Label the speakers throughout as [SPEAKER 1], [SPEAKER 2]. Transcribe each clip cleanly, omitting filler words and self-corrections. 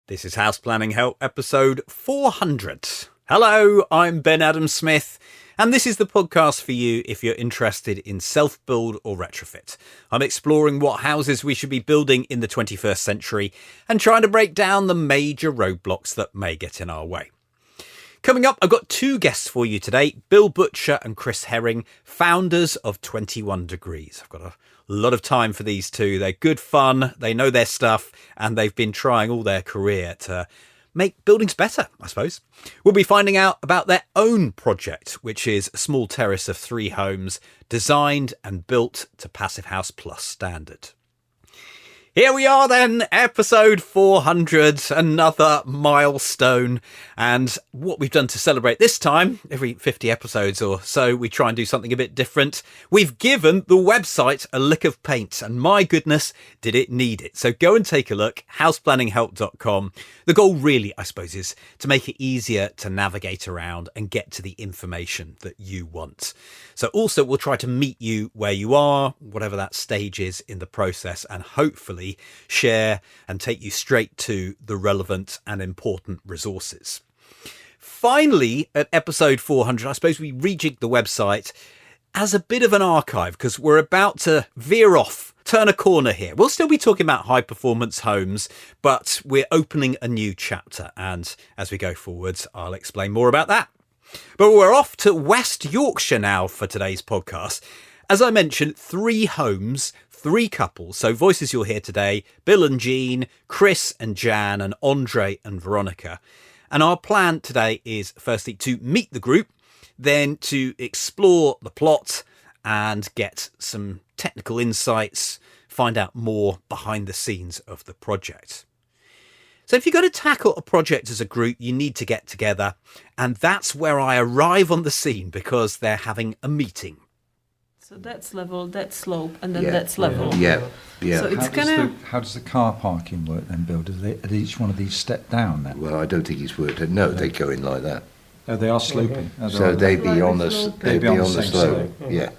[SPEAKER 1] This is House Planning Help episode 400. Hello, I'm Ben Adam Smith, and this is the podcast for you if you're interested in self-build or retrofit. I'm exploring what houses we should be building in the 21st century and trying to break down the major roadblocks that may get in our way. Coming up, I've got two guests for you today, Bill Butcher and Chris Herring, founders of 21 Degrees. I've got a lot of time for these two. They're good fun, they know their stuff, and they've been trying all their career to make buildings better, I suppose. We'll be finding out about their own project, which is a small terrace of 3 homes designed and built to Passivhaus Plus standard. Here we are then, episode 400, another milestone. And what we've done to celebrate this time, every 50 episodes or so, we try and do something a bit different. We've given the website a lick of paint, and my goodness, did it need it. So go and take a look, houseplanninghelp.com. The goal really, I suppose, is to make it easier to navigate around and get to the information that you want. So also we'll try to meet you where you are, whatever that stage is in the process, and hopefully share and take you straight to the relevant and important resources. Finally, at episode 400, I suppose we rejigged the website as a bit of an archive because we're about to veer off, turn a corner here. We'll still be talking about high performance homes, but we're opening a new chapter. And as we go forwards, I'll explain more about that. But we're off to West Yorkshire now for today's podcast. As I mentioned, 3 homes, 3 couples. So voices you'll hear today, Bill and Jean, Chris and Jan, and Andre and Veronica. And our plan today is firstly to meet the group, then to explore the plot and get some technical insights, find out more behind the scenes of the project. So if you're going to tackle a project as a group, you need to get together. And that's where I arrive on the scene because they're having a meeting.
[SPEAKER 2] So that's level, that's slope, and then that's level.
[SPEAKER 3] Yeah.
[SPEAKER 2] So it's
[SPEAKER 4] How does the car parking work then, Bill? Does each one of these step down then?
[SPEAKER 3] Well, I don't think it's worked. No, they go in like that.
[SPEAKER 4] Oh, they are sloping. Oh,
[SPEAKER 3] So they'd be on the
[SPEAKER 4] They'd be on the same
[SPEAKER 3] slope.
[SPEAKER 4] slope.
[SPEAKER 3] Yeah.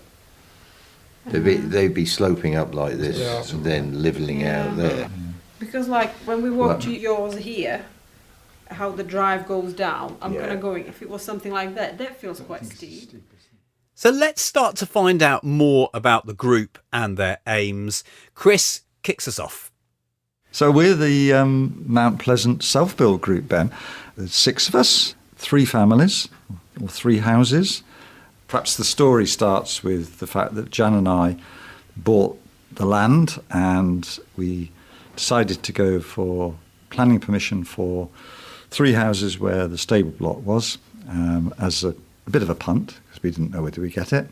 [SPEAKER 3] They'd be sloping up like this and then levelling out there.
[SPEAKER 2] Because like when we walk to yours here, how the drive goes down, I'm kind of going, if it was something like that, that feels quite steep.
[SPEAKER 1] So let's start to find out more about the group and their aims. Chris kicks us off.
[SPEAKER 4] So we're the Mount Pleasant self-build group, Ben. There's 6 of us, 3 families, or 3 houses. Perhaps the story starts with the fact that Jan and I bought the land and we decided to go for planning permission for 3 houses where the stable block was, as a bit of a punt, because we didn't know whether we get it.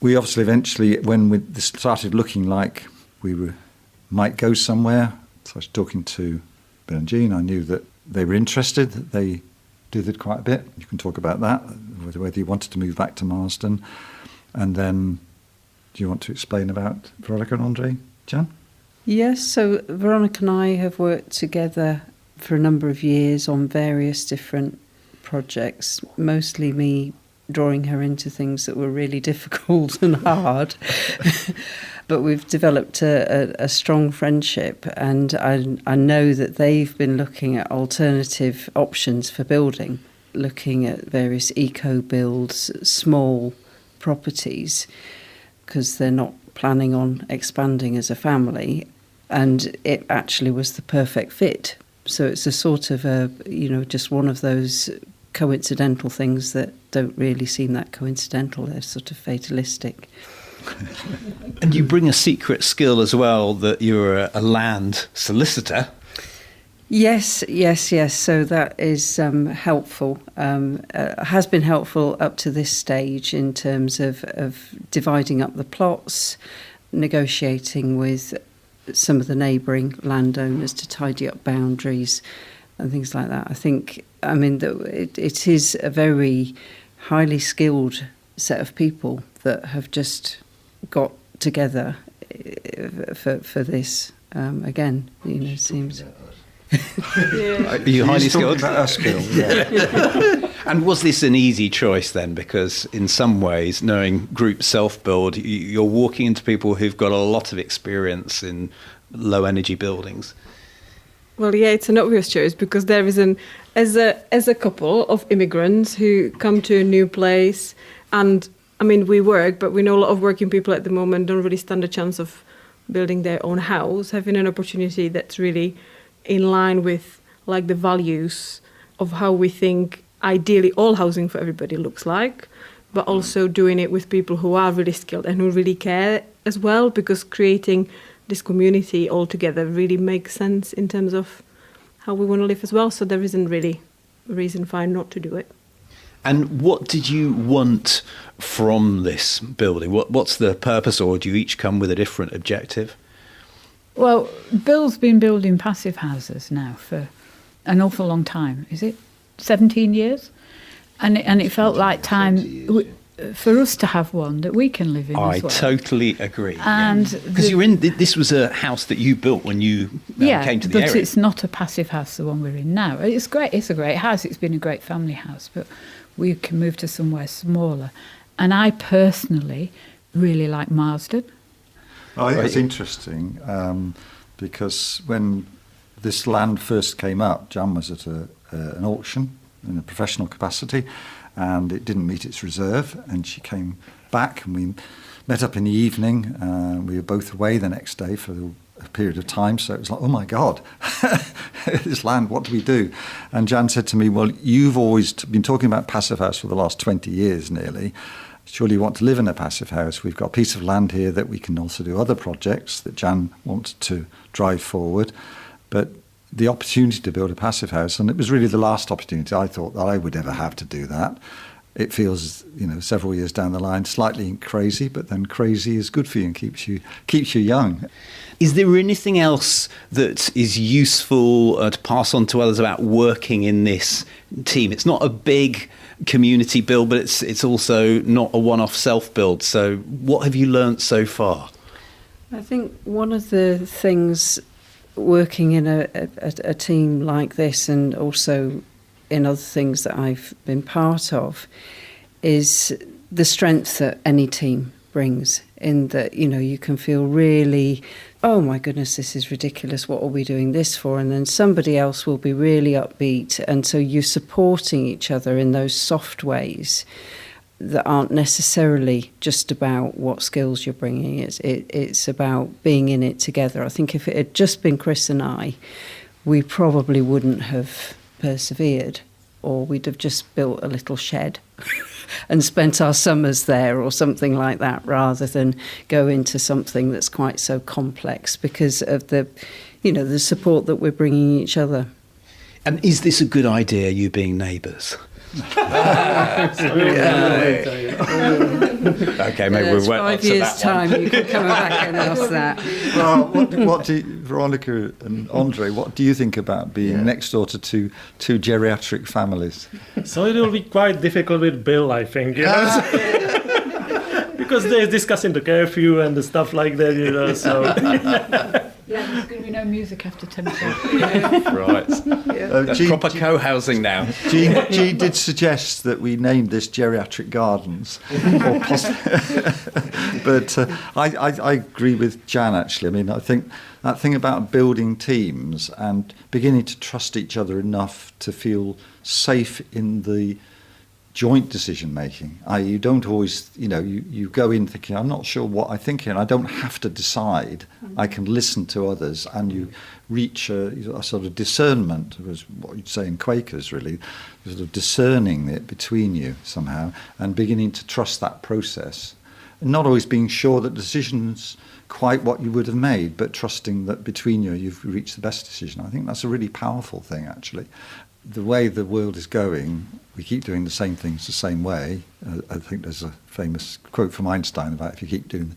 [SPEAKER 4] We obviously eventually, when this started looking like we might go somewhere, so I was talking to Bill and Jean, I knew that they were interested, that they did quite a bit. You can talk about that, whether you wanted to move back to Marsden. And then, do you want to explain about Veronica and Andre, Jan?
[SPEAKER 5] Yes, so Veronica and I have worked together for a number of years on various different projects, mostly me drawing her into things that were really difficult and hard. But we've developed a strong friendship, and I know that they've been looking at alternative options for building, looking at various eco-builds, small properties, because they're not planning on expanding as a family. And it actually was the perfect fit. So it's a sort of just one of those coincidental things that don't really seem that coincidental. They're sort of fatalistic.
[SPEAKER 1] And you bring a secret skill as well, that you're a land solicitor.
[SPEAKER 5] Yes. So that is helpful. Has been helpful up to this stage in terms of dividing up the plots, negotiating with some of the neighbouring landowners to tidy up boundaries and things like that. It is a very highly skilled set of people that have just got together for this. It seems.
[SPEAKER 1] Are you highly skilled? And was this an easy choice then? Because in some ways, knowing group self-build, you're walking into people who've got a lot of experience in low energy buildings.
[SPEAKER 2] Well, yeah, it's an obvious choice because there is as a couple of immigrants who come to a new place, and I mean, we work, but we know a lot of working people at the moment don't really stand a chance of building their own house. Having an opportunity that's really in line with like the values of how we think ideally all housing for everybody looks like, but also doing it with people who are really skilled and who really care as well, because creating this community all together really makes sense in terms of how we want to live as well. So there isn't really a reason why not to do it.
[SPEAKER 1] And what did you want from this building? What's the purpose, or do you each come with a different objective?
[SPEAKER 6] Well, Bill's been building passive houses now for an awful long time. Is it 17 years? And it felt like time for us to have one that we can live in as well.
[SPEAKER 1] I totally agree.
[SPEAKER 6] And
[SPEAKER 1] because this was a house that you built when you came to the area.
[SPEAKER 6] But it's not a passive house, the one we're in now. It's great. It's a great house. It's been a great family house, but we can move to somewhere smaller. And I personally really like Marsden.
[SPEAKER 4] I think it's interesting because when this land first came up, Jan was at an auction in a professional capacity, and it didn't meet its reserve, and she came back and we met up in the evening. We were both away the next day for a period of time, so it was like, oh my God, this land, what do we do? And Jan said to me, well, you've always been talking about passive house for the last 20 years nearly. Surely you want to live in a passive house. We've got a piece of land here that we can also do other projects that Jan wanted to drive forward. But the opportunity to build a passive house, and it was really the last opportunity I thought that I would ever have to do that. It feels, several years down the line, slightly crazy, but then crazy is good for you and keeps you young.
[SPEAKER 1] Is there anything else that is useful to pass on to others about working in this team? It's not a big community build, but it's also not a one-off self-build. So what have you learnt so far?
[SPEAKER 5] I think one of the things working in a team like this, and also in other things that I've been part of, is the strength that any team brings, in that, you can feel really, oh my goodness, this is ridiculous, what are we doing this for? And then somebody else will be really upbeat, and so you're supporting each other in those soft ways that aren't necessarily just about what skills you're bringing. It's about being in it together. I think if it had just been Chris and I, we probably wouldn't have persevered, or we'd have just built a little shed and spent our summers there or something like that, rather than go into something that's quite so complex because of the support that we're bringing each other.
[SPEAKER 1] And is this a good idea, you being neighbours? Okay, maybe we won't answer
[SPEAKER 5] 5 years'
[SPEAKER 1] that
[SPEAKER 5] time,
[SPEAKER 1] one.
[SPEAKER 5] you can come back and ask that.
[SPEAKER 4] Well, what do Veronica and Andre, what do you think about being next door to two geriatric families?
[SPEAKER 7] So it will be quite difficult with Bill, I think, because they're discussing the curfew and the stuff like that, so...
[SPEAKER 6] Yeah, there's going to be no music after 10 o'clock.
[SPEAKER 1] Right. That's proper co-housing now.
[SPEAKER 4] G did suggest that we named this Geriatric Gardens. But I agree with Jan, actually. I mean, I think that thing about building teams and beginning to trust each other enough to feel safe in the joint decision making. You don't always, you go in thinking, I'm not sure what I think here, and I don't have to decide. I can listen to others, and you reach a sort of discernment, was what you'd say in Quakers, really, sort of discerning it between you somehow, and beginning to trust that process. And not always being sure that the decision's quite what you would have made, but trusting that between you, you've reached the best decision. I think that's a really powerful thing, actually. The way the world is going, we keep doing the same things the same way. I think there's a famous quote from Einstein about if you keep doing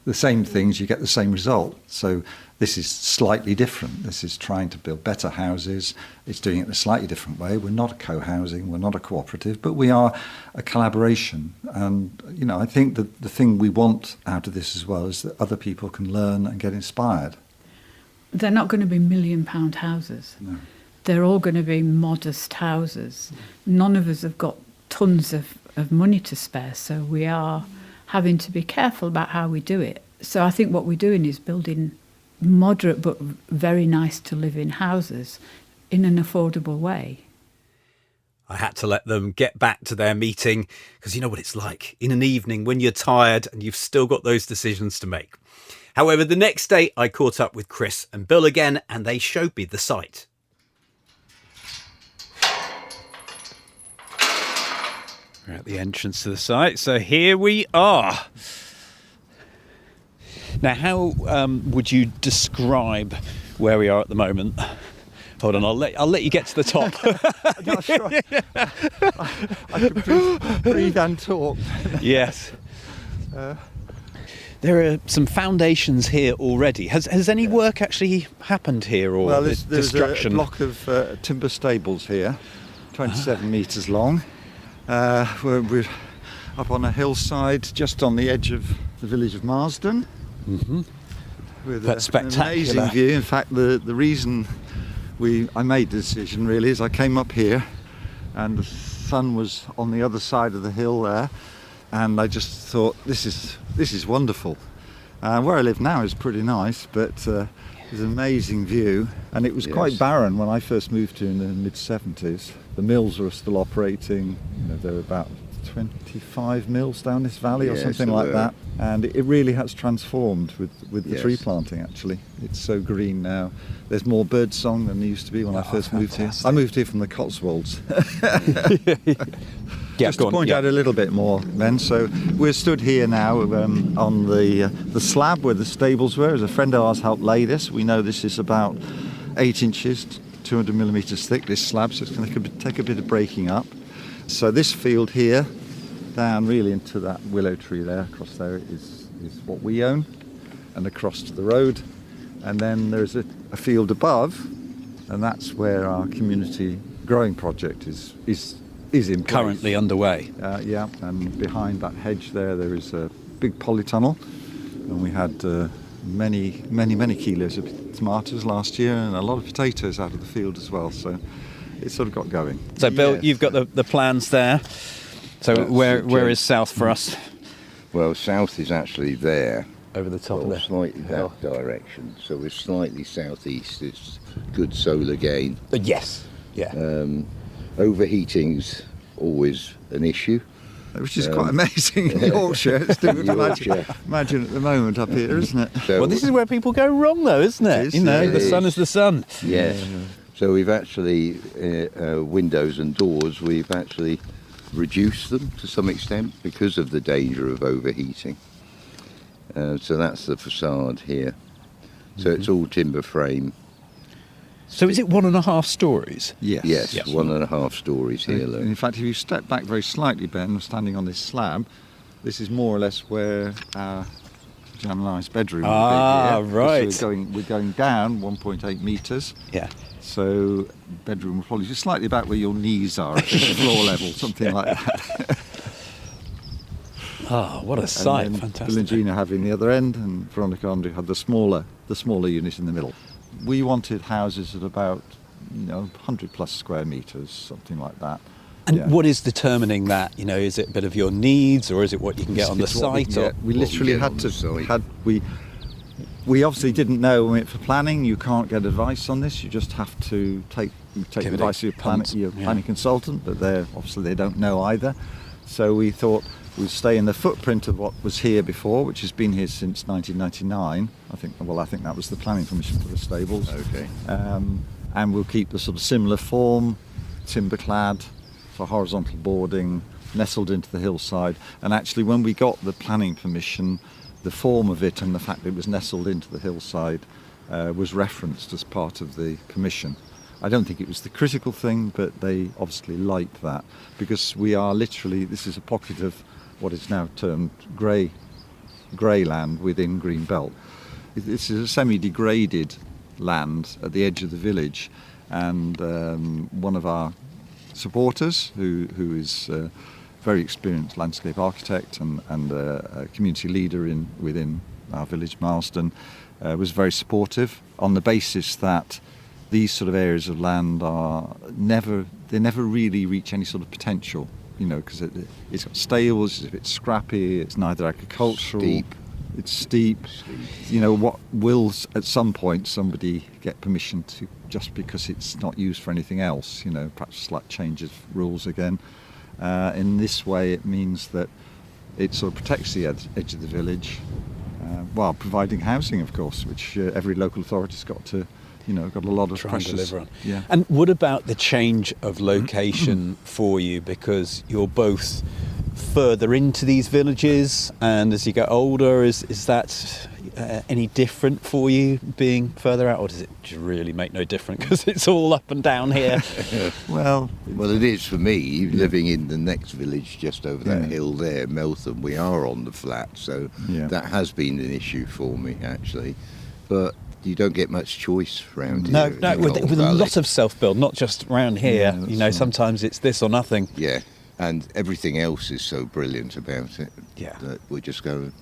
[SPEAKER 4] the same things, you get the same result. So this is slightly different. This is trying to build better houses. It's doing it in a slightly different way. We're not a co-housing, we're not a cooperative, but we are a collaboration. And, I think that the thing we want out of this as well is that other people can learn and get inspired.
[SPEAKER 6] They're not going to be £1 million houses.
[SPEAKER 4] No.
[SPEAKER 6] They're all going to be modest houses. None of us have got tons of money to spare, so we are having to be careful about how we do it. So I think what we're doing is building moderate but very nice to live in houses in an affordable way.
[SPEAKER 1] I had to let them get back to their meeting because you know what it's like in an evening when you're tired and you've still got those decisions to make. However, the next day I caught up with Chris and Bill again and they showed me the site. We're at the entrance to the site, so here we are. Now, how would you describe where we are at the moment? Hold on, I'll let you get to the top.
[SPEAKER 4] I'm not sure. I can breathe and talk.
[SPEAKER 1] Yes. There are some foundations here already. Has any work actually happened here, or
[SPEAKER 4] Well, there's
[SPEAKER 1] destruction?
[SPEAKER 4] a block of timber stables here, 27 metres long. We're up on a hillside just on the edge of the village of Marsden.
[SPEAKER 1] Mm-hmm.
[SPEAKER 4] With
[SPEAKER 1] That's
[SPEAKER 4] an
[SPEAKER 1] spectacular.
[SPEAKER 4] amazing view. In fact, the reason I made the decision really is I came up here and the sun was on the other side of the hill there, and I just thought this is wonderful. Where I live now is pretty nice, but there's an amazing view, and it was quite barren when I first moved here in the mid-70s. The mills were still operating. There were about 25 mills down this valley or something like that, and it really has transformed with the tree planting. Actually, it's so green now. There's more bird song than there used to be when I first moved here. I moved here from the Cotswolds. Just to point out a little bit more then, so we're stood here now on the slab where the stables were. As a friend of ours helped lay this, we know this is about 8 inches, 200 millimetres thick, this slab, so it's going to take a bit of breaking up. So this field here, down really into that willow tree there, across there is what we own, and across to the road. And then there's a field above, and that's where our community growing project is in place.
[SPEAKER 1] Currently underway.
[SPEAKER 4] Yeah, and behind that hedge there is a big polytunnel, and we had many kilos of tomatoes last year and a lot of potatoes out of the field as well, so it sort of got going.
[SPEAKER 1] So Bill, you've got the plans there. So where is south for us?
[SPEAKER 3] Well, south is actually there.
[SPEAKER 1] Over the top of there.
[SPEAKER 3] Slightly that direction. So we're slightly southeast. It's good solar gain.
[SPEAKER 1] Yes. Yeah.
[SPEAKER 3] Overheating's always an issue.
[SPEAKER 4] Which is quite amazing in Yorkshire. It's difficult to imagine at the moment up here, isn't it?
[SPEAKER 3] So,
[SPEAKER 1] well, this is where people go wrong, though, isn't it? The sun is the sun.
[SPEAKER 3] Yes. Yeah. So we've actually, windows and doors, we've actually reduced them to some extent because of the danger of overheating. So that's the facade here. So it's all timber frame.
[SPEAKER 1] So is it 1.5 stories?
[SPEAKER 3] Yes. 1.5 stories here. Look.
[SPEAKER 4] In fact, if you step back very slightly, Ben, we're standing on this slab. This is more or less where our Jan and I's bedroom would be here.
[SPEAKER 1] Right.
[SPEAKER 4] So we're going down 1.8 metres.
[SPEAKER 1] Yeah.
[SPEAKER 4] So bedroom will probably be slightly about where your knees are at floor level, something like that.
[SPEAKER 1] Oh, what a sight! Fantastic.
[SPEAKER 4] Bill and Gina having the other end, and Veronica Andre had the smaller unit in the middle. We wanted houses at about 100 plus square metres, something like that.
[SPEAKER 1] And what is determining that? Is it a bit of your needs, or is it what you can get on the site?
[SPEAKER 4] We literally had to. We obviously didn't know when we went for planning. You can't get advice on this. You just have to take advice of your planning consultant, but they don't know either. So we thought we'd stay in the footprint of what was here before, which has been here since 1999. I think that was the planning permission for the stables.
[SPEAKER 3] Okay.
[SPEAKER 4] And we'll keep the sort of similar form, timber clad for horizontal boarding, nestled into the hillside. And actually, when we got the planning permission, the form of it and the fact that it was nestled into the hillside was referenced as part of the permission. I don't think it was the critical thing, but they obviously liked that, because we are literally, this is a pocket of what is now termed grey land within Green Belt. This is a semi-degraded land at the edge of the village, and one of our supporters, who is a very experienced landscape architect and a community leader within our village, Marsden, was very supportive on the basis that these sort of areas of land never really reach any sort of potential, because it's got stables, it's a bit scrappy, it's neither agricultural.
[SPEAKER 3] Steep.
[SPEAKER 4] It's steep. You know, what will at some point somebody get permission to, just because it's not used for anything else, you know, perhaps slight change of rules again. In this way, it means that it sort of protects the edge of the village, while providing housing, of course, which every local authority's got to, you know, got a lot of
[SPEAKER 1] Try and
[SPEAKER 4] pressures.
[SPEAKER 1] deliver on.
[SPEAKER 4] Yeah.
[SPEAKER 1] And what about the change of location for you? Because you're both further into these villages, and as you get older, is that any different for you being further out, or does it really make no difference because it's all up and down here?
[SPEAKER 4] Well,
[SPEAKER 3] it is for me, living in the next village just over that
[SPEAKER 4] Yeah.
[SPEAKER 3] hill there, Meltham. We are on the flat, so
[SPEAKER 4] Yeah.
[SPEAKER 3] that has been an issue for me, actually. But you don't get much choice around
[SPEAKER 1] No,
[SPEAKER 3] here. in the
[SPEAKER 1] with
[SPEAKER 3] whole
[SPEAKER 1] a
[SPEAKER 3] valley.
[SPEAKER 1] lot of self-build, not just around here.
[SPEAKER 4] Yeah, that's
[SPEAKER 1] you know,
[SPEAKER 4] right.
[SPEAKER 1] sometimes it's this or nothing.
[SPEAKER 3] Yeah, and everything else is so brilliant about it
[SPEAKER 1] Yeah.
[SPEAKER 3] that we're just going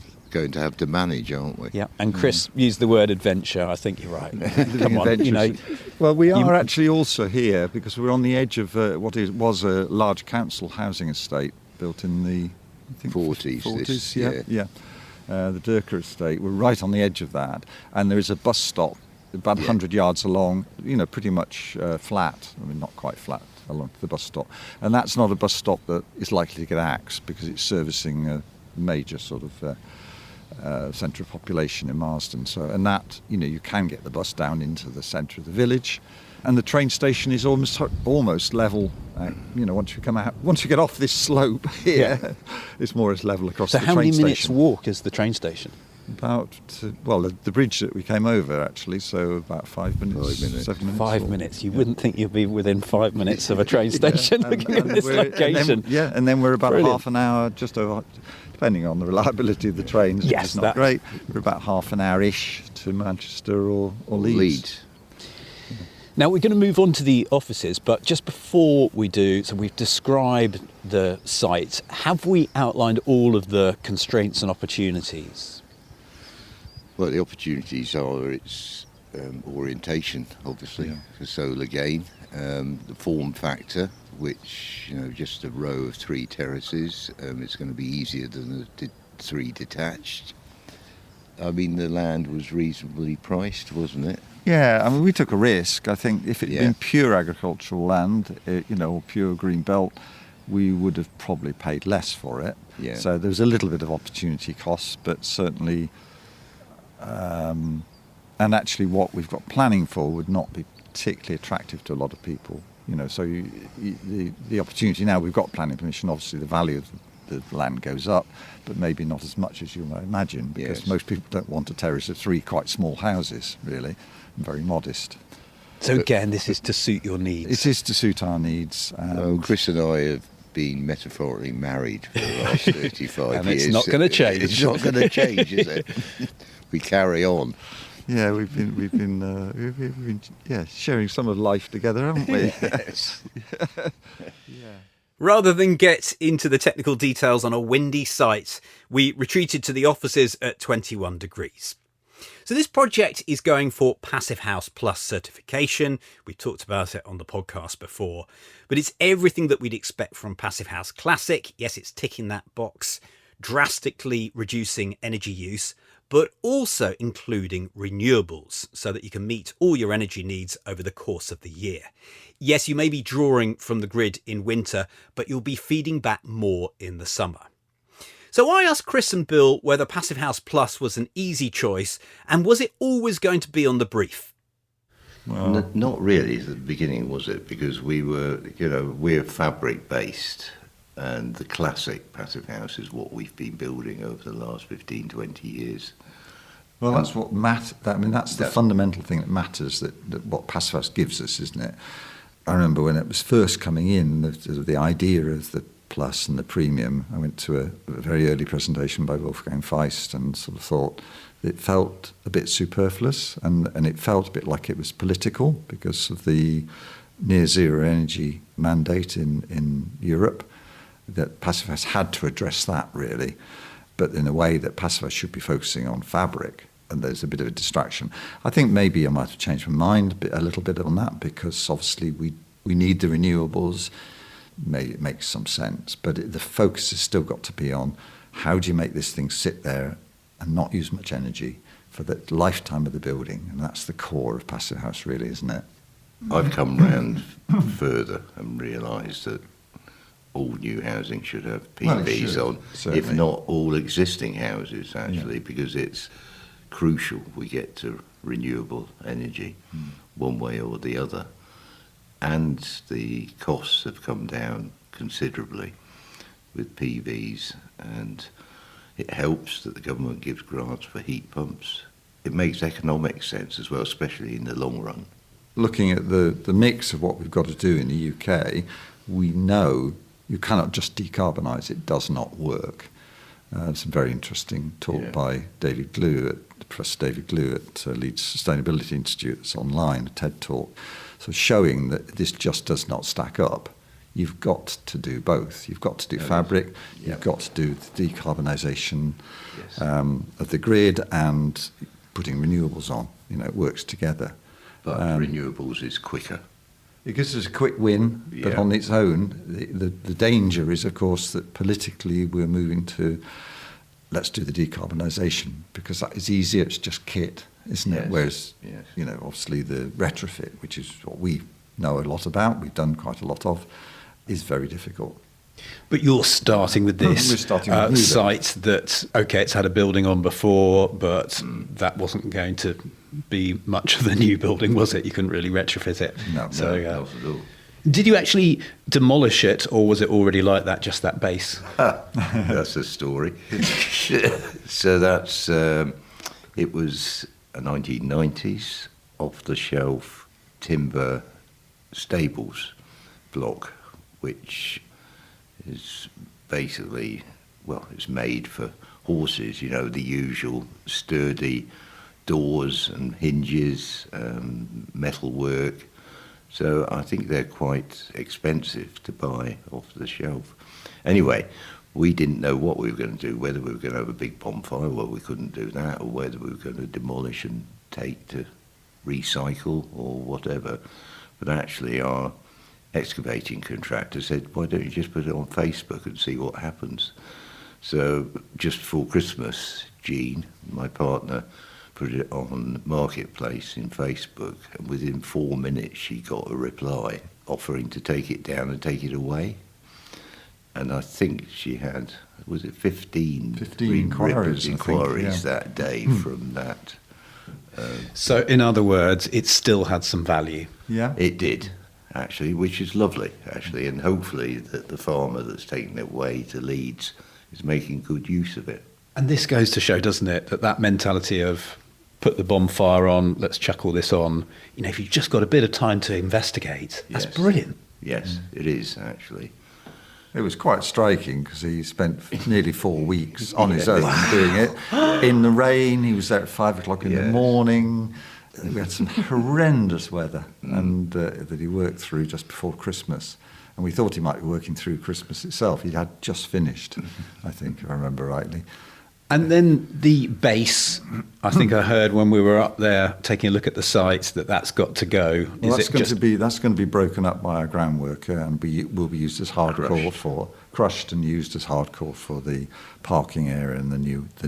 [SPEAKER 3] to have to manage, aren't we?
[SPEAKER 1] Yeah, and Chris used the word adventure. I think you're right. Come on, you know.
[SPEAKER 4] Well, we are
[SPEAKER 1] you-
[SPEAKER 4] actually also here because we're on the edge of was a large council housing estate built in the I think
[SPEAKER 3] 40s,
[SPEAKER 4] 40s,
[SPEAKER 3] this,
[SPEAKER 4] yeah. The Durker estate. We're right on the edge of that, and there is a bus stop about 100 yards along. You know, pretty much flat. I mean, not quite flat along the bus stop, and that's not a bus stop that is likely to get axed because it's servicing a major sort of centre of population in Marsden. So, and that, you know, you can get the bus down into the centre of the village, and the train station is almost level. You know, once you get off this slope here, it's more or less level across
[SPEAKER 1] So
[SPEAKER 4] the
[SPEAKER 1] how
[SPEAKER 4] train
[SPEAKER 1] many
[SPEAKER 4] station.
[SPEAKER 1] minutes walk is the train station?
[SPEAKER 4] The bridge that we came over actually, so about 5 minutes,
[SPEAKER 3] 5 minutes.
[SPEAKER 4] 7 minutes.
[SPEAKER 1] 5
[SPEAKER 4] or-
[SPEAKER 1] minutes. You wouldn't think you'd be within 5 minutes of a train station
[SPEAKER 4] Yeah,
[SPEAKER 1] looking at this
[SPEAKER 4] we're-
[SPEAKER 1] location.
[SPEAKER 4] And then we're about
[SPEAKER 1] Brilliant.
[SPEAKER 4] half an hour, just over, depending on the reliability of the trains, which
[SPEAKER 1] Yes,
[SPEAKER 4] is not
[SPEAKER 1] that-
[SPEAKER 4] great. We're about half an hour-ish to Manchester or Leeds.
[SPEAKER 3] Leeds.
[SPEAKER 1] Now we're going to move on to the offices, but just before we do, so we've described the site. Have we outlined all of the constraints and opportunities?
[SPEAKER 3] Well, the opportunities are its orientation, obviously, for solar gain, the form factor, which, you know, just a row of 3 terraces, it's going to be easier than 3 detached. I mean, the land was reasonably priced, wasn't it?
[SPEAKER 4] Yeah, I mean, we took a risk. I think if it had
[SPEAKER 3] Yeah.
[SPEAKER 4] been pure agricultural land, or pure green belt, we would have probably paid less for it.
[SPEAKER 3] Yeah.
[SPEAKER 4] So there's a little bit of opportunity costs, but certainly, and actually what we've got planning for would not be particularly attractive to a lot of people. You know, so the opportunity now, we've got planning permission, obviously the value of the land goes up, but maybe not as much as you might imagine, because
[SPEAKER 3] Yes.
[SPEAKER 4] most people don't want a terrace of 3 quite small houses, really, and very modest.
[SPEAKER 1] So again, this is to suit your needs.
[SPEAKER 4] It is to suit our needs.
[SPEAKER 3] Chris and I have been metaphorically married for the last 35
[SPEAKER 1] And
[SPEAKER 3] years.
[SPEAKER 1] it's not gonna change.
[SPEAKER 3] It's not going to change, is it? We carry on.
[SPEAKER 4] Yeah, we've been sharing some of life together, haven't we?
[SPEAKER 3] Yes.
[SPEAKER 1] Rather than get into the technical details on a windy site, we retreated to the offices at 21 degrees. So this project is going for Passivhaus Plus certification. We talked about it on the podcast before, but it's everything that we'd expect from Passivhaus Classic. Yes, it's ticking that box, drastically reducing energy use, but also including renewables so that you can meet all your energy needs over the course of the year. Yes, you may be drawing from the grid in winter, but you'll be feeding back more in the summer. So I asked Chris and Bill whether Passivhaus Plus was an easy choice, and was it always going to be on the brief?
[SPEAKER 4] Well,
[SPEAKER 3] Not really at the beginning, was it? Because we're fabric based, and the classic passive house is what we've been building over the last 15, 20 years.
[SPEAKER 4] well, that's what that's the fundamental thing that matters. That what Passivhaus gives us, isn't it? I remember when it was first coming in, the idea of the Plus and the Premium. I went to a very early presentation by Wolfgang Feist and sort of thought it felt a bit superfluous, and it felt a bit like it was political because of the near zero energy mandate in Europe. That Passivhaus had to address that really, but in a way that Passivhaus should be focusing on fabric, and there's a bit of a distraction. I think maybe I might have changed my mind a little bit on that, because obviously we need the renewables. It makes some sense, but the focus has still got to be on how do you make this thing sit there and not use much energy for the lifetime of the building. And that's the core of Passive House, really, isn't it?
[SPEAKER 3] I've come round further and realised that all new housing should have
[SPEAKER 4] Well, it
[SPEAKER 3] PVs
[SPEAKER 4] should,
[SPEAKER 3] on,
[SPEAKER 4] certainly.
[SPEAKER 3] if not all existing houses, actually, because it's crucial we get to renewable energy one way or the other. And the costs have come down considerably with PVs, and it helps that the government gives grants for heat pumps. It makes economic sense as well, especially in the long run.
[SPEAKER 4] Looking at the mix of what we've got to do in the UK, we know you cannot just decarbonise. It does not work. Some very interesting talk by David Glue, Professor David Glue at Leeds Sustainability Institute. It's online, a TED talk. So showing that this just does not stack up. You've got to do both. You've got to do fabric, you've got to do the decarbonisation of the grid and putting renewables on. You know, it works together.
[SPEAKER 3] But renewables is quicker.
[SPEAKER 4] It gives us a quick win, but on its own, the danger is, of course, that politically we're moving to, let's do the decarbonisation, because that is easier, it's just kit, isn't it? Whereas, you know, obviously the retrofit, which is what we know a lot about, we've done quite a lot of, is very difficult.
[SPEAKER 1] But you're starting with this
[SPEAKER 4] We're starting with new
[SPEAKER 1] site that, okay, it's had a building on before, but that wasn't going to be much of a new building, was it? You couldn't really retrofit it.
[SPEAKER 4] No,
[SPEAKER 3] Not at all.
[SPEAKER 1] Did you actually demolish it, or was it already like that, just that base?
[SPEAKER 3] That's a story. So that's, it was a 1990s off-the-shelf timber stables block, which is basically, well, it's made for horses, you know, the usual sturdy doors and hinges, metal work. So I think they're quite expensive to buy off the shelf. Anyway, we didn't know what we were going to do, whether we were going to have a big bonfire, well, we couldn't do that, or whether we were going to demolish and take to recycle or whatever. But actually our excavating contractor said, why don't you just put it on Facebook and see what happens? So just before Christmas, Jean, my partner, put it on Marketplace in Facebook, and within 4 minutes she got a reply offering to take it down and take it away. And I think she had, was it 15 inquiries that day from that.
[SPEAKER 1] So in other words, it still had some value.
[SPEAKER 4] Yeah.
[SPEAKER 3] It did, actually, which is lovely, actually, and hopefully that the farmer that's taken it away to Leeds is making good use of it.
[SPEAKER 1] And this goes to show, doesn't it, that mentality of put the bonfire on, let's chuck all this on. You know, if you've just got a bit of time to investigate, that's brilliant.
[SPEAKER 3] Yes, it is, actually.
[SPEAKER 4] It was quite striking because he spent nearly 4 weeks on his own doing it. In the rain, he was there at 5 o'clock in the morning. We had some horrendous weather and that he worked through just before Christmas. And we thought he might be working through Christmas itself. He had just finished, I think, if I remember rightly.
[SPEAKER 1] And then the base, I think I heard when we were up there taking a look at the site that's got to go.
[SPEAKER 4] Well, that's going to be broken up by a ground worker and will be used as hardcore crushed and used as hardcore for the parking area and the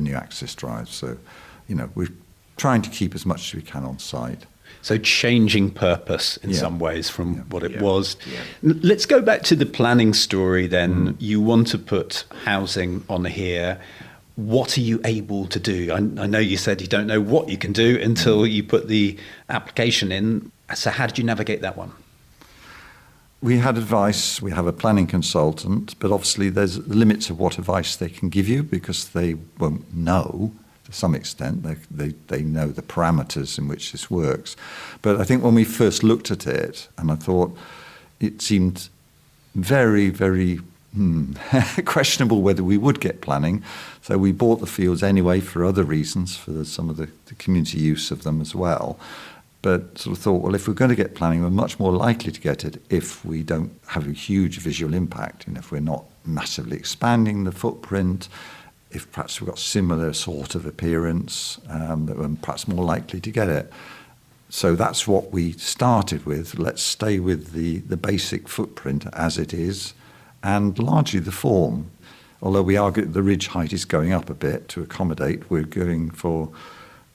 [SPEAKER 4] new access drive. So, you know, we're trying to keep as much as we can on site.
[SPEAKER 1] So changing purpose in some ways from what it was. Let's go back to the planning story then. You want to put housing on here. What are you able to do? I know you said you don't know what you can do until you put the application in. So how did you navigate that one?
[SPEAKER 4] We had advice. We have a planning consultant, but obviously there's limits of what advice they can give you because they won't know to some extent. They know the parameters in which this works. But I think when we first looked at it, and I thought it seemed very, very questionable whether we would get planning. So we bought the fields anyway for other reasons, for some of the community use of them as well. But sort of thought, well, if we're going to get planning, we're much more likely to get it if we don't have a huge visual impact, and if we're not massively expanding the footprint, if perhaps we've got similar sort of appearance, that we're perhaps more likely to get it. So that's what we started with. Let's stay with the basic footprint as it is, and largely the form. although the ridge height is going up a bit to accommodate. We're going for 1.5